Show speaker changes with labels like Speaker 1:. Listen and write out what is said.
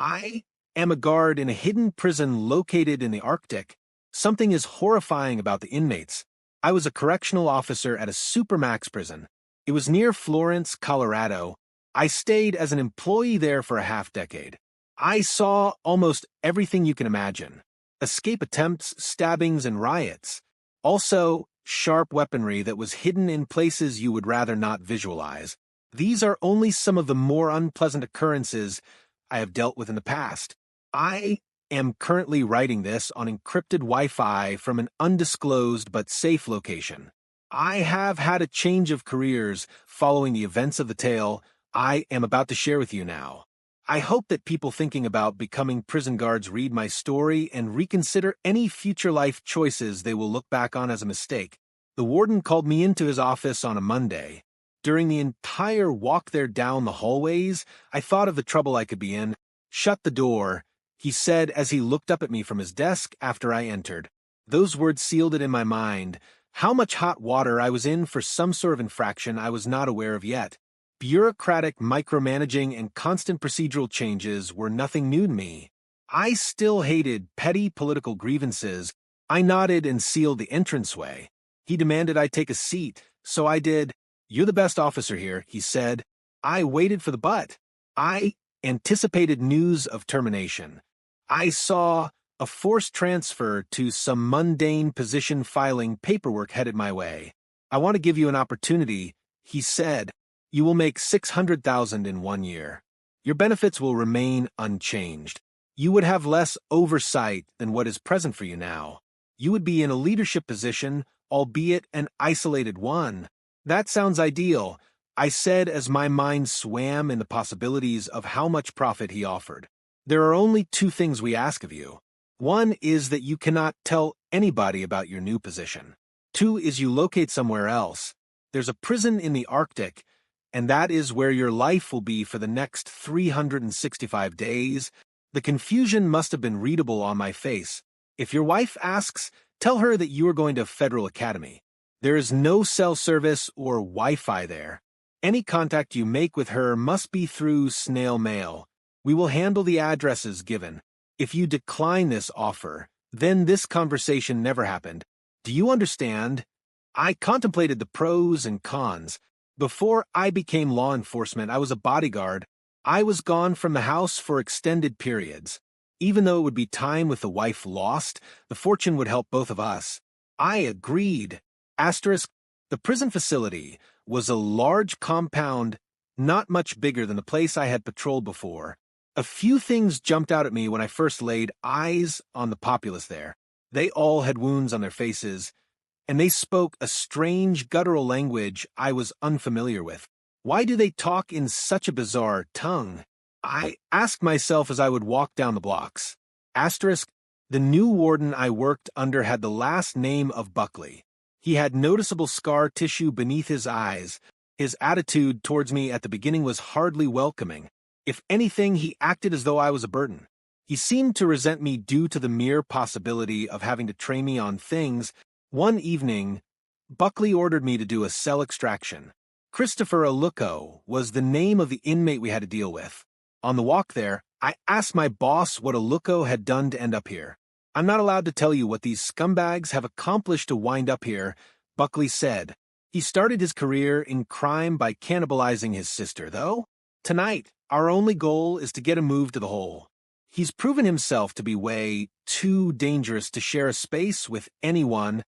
Speaker 1: I am a guard in a hidden prison located in the Arctic. Something is horrifying about the inmates. I was a correctional officer at a supermax prison. It was near Florence, Colorado. I stayed as an employee there for a half-decade. I saw almost everything you can imagine. Escape attempts, stabbings, and riots. Also, sharp weaponry that was hidden in places you would rather not visualize. These are only some of the more unpleasant occurrences I have dealt with in the past. I am currently writing this on encrypted Wi-Fi from an undisclosed but safe location. I have had a change of careers following the events of the tale I am about to share with you now. I hope that people thinking about becoming prison guards read my story and reconsider any future life choices they will look back on as a mistake. The warden called me into his office on a Monday. During the entire walk there down the hallways, I thought of the trouble I could be in. "Shut the door," he said as he looked up at me from his desk after I entered. Those words sealed it in my mind. How much hot water I was in for some sort of infraction I was not aware of yet. Bureaucratic micromanaging and constant procedural changes were nothing new to me. I still hated petty political grievances. I nodded and sealed the entranceway. He demanded I take a seat, so I did. "You're the best officer here," he said. I waited for the but. I anticipated news of termination. I saw a forced transfer to some mundane position filing paperwork headed my way. "I want to give you an opportunity," he said. "You will make $600,000 in 1 year. Your benefits will remain unchanged. You would have less oversight than what is present for you now. You would be in a leadership position, albeit an isolated one." "That sounds ideal," I said as my mind swam in the possibilities of how much profit he offered. "There are only 2 things we ask of you. 1 is that you cannot tell anybody about your new position. 2 is you locate somewhere else. There's a prison in the Arctic, and that is where your life will be for the next 365 days. The confusion must have been readable on my face. "If your wife asks, tell her that you are going to Federal Academy. There is no cell service or Wi-Fi there. Any contact you make with her must be through snail mail. We will handle the addresses given. If you decline this offer, then this conversation never happened. Do you understand?" I contemplated the pros and cons. Before I became law enforcement, I was a bodyguard. I was gone from the house for extended periods. Even though it would be time with the wife lost, the fortune would help both of us. I agreed. Asterisk, the prison facility was a large compound, not much bigger than the place I had patrolled before. A few things jumped out at me when I first laid eyes on the populace there. They all had wounds on their faces, and they spoke a strange guttural language I was unfamiliar with. Why do they talk in such a bizarre tongue? I asked myself as I would walk down the blocks. Asterisk, the new warden I worked under had the last name of Buckley. He had noticeable scar tissue beneath his eyes. His attitude towards me at the beginning was hardly welcoming. If anything, he acted as though I was a burden. He seemed to resent me due to the mere possibility of having to train me on things. One evening, Buckley ordered me to do a cell extraction. Christopher Aluko was the name of the inmate we had to deal with. On the walk there, I asked my boss what Aluko had done to end up here. "I'm not allowed to tell you what these scumbags have accomplished to wind up here," Buckley said. "He started his career in crime by cannibalizing his sister, though. Tonight, our only goal is to get him moved to the hole. He's proven himself to be way too dangerous to share a space with anyone,